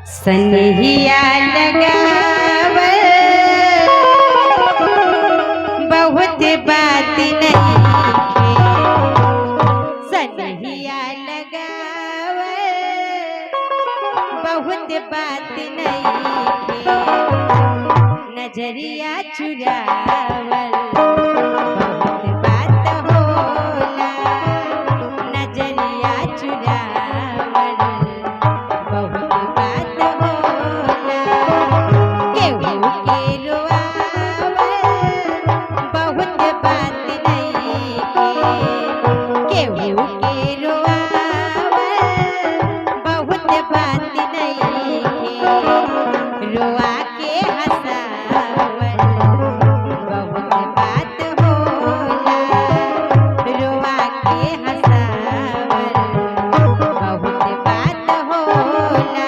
सनहिया लगावल बहुत बात नहीं, सनहिया लगावल बहुत बात नहीं, नजरिया चुरावल बहुत बात होला, नजरिया चुरावल बहुत बात होला, केहू के रोआवल बहुत बात नइखे, केहू के रोआवल बहुत बात नइखे, रोआ के हंसावल बहुत बात होला, रोआ के हंसावल बहुत बात होला।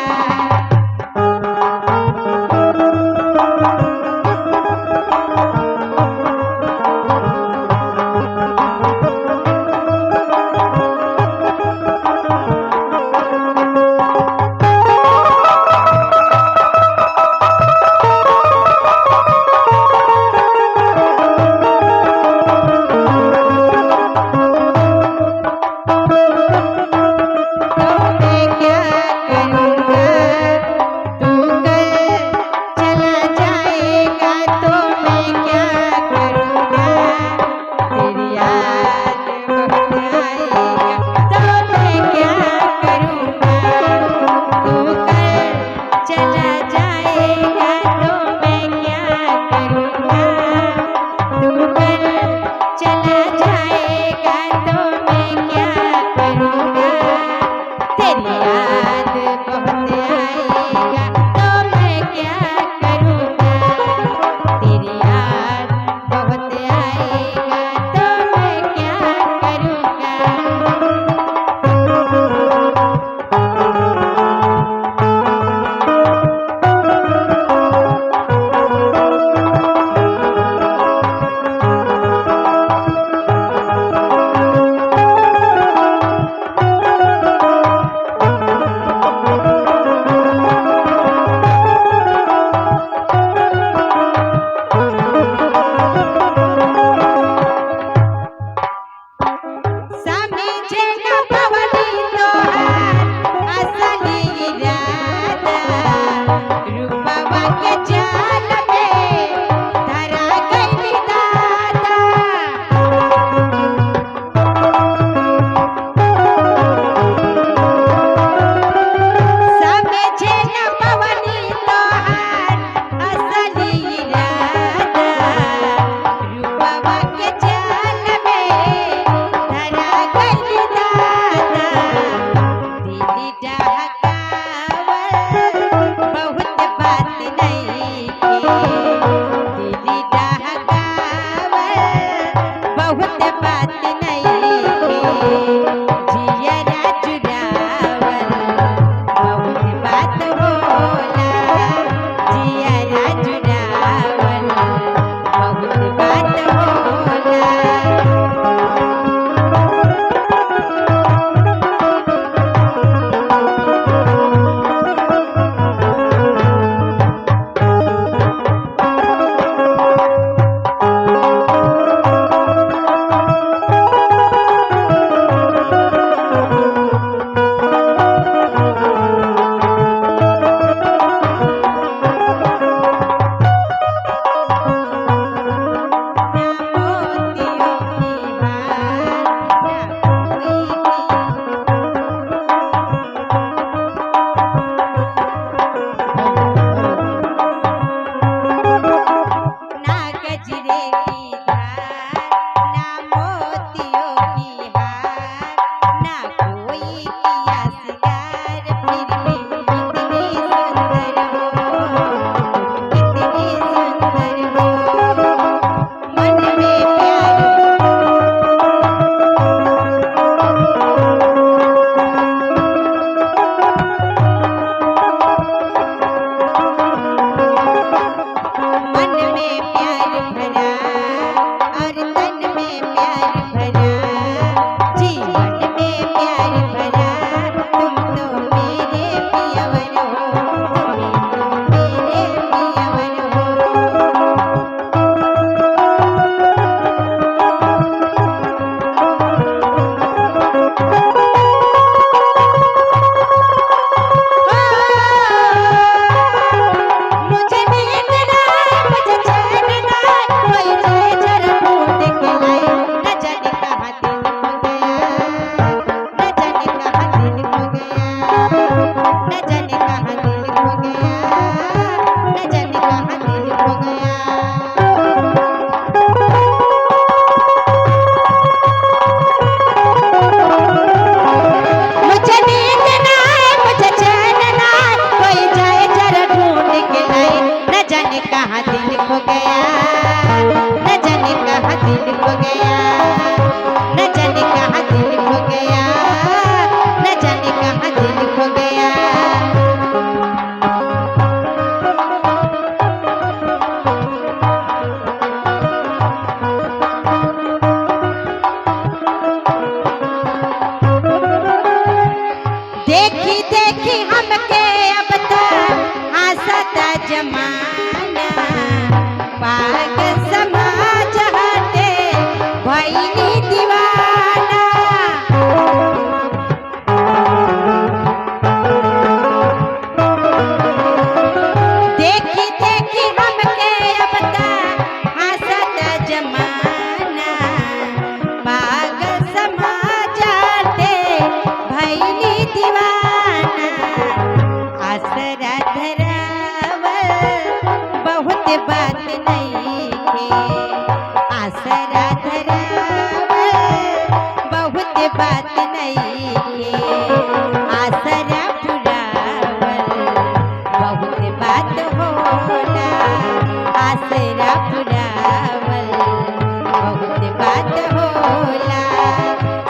हमके अब तक हंसता जमाना पागल समाज हटे भइली दीवाना देखी देखी हमके अब तक हंसता जमाना पागल समाज हटे भइली दीवाना आसरा धरावल बहुत बात नहीं के आसरा धरावल बहुत बात नहीं के आसरा पुरावल बहुत बात होला आसरा पुरावल बहुत बात होला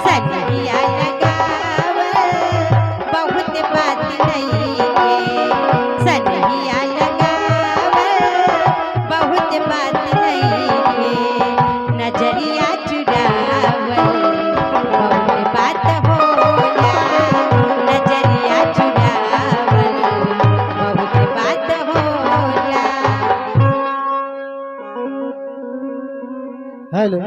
सनहिया लगावल बहुत बात नहीं के सनहिया लगावल बहुत बात नहीं के नजरिया चुरावल बहुत बात होला नजरिया चुरावल बहुत बात होला हेलो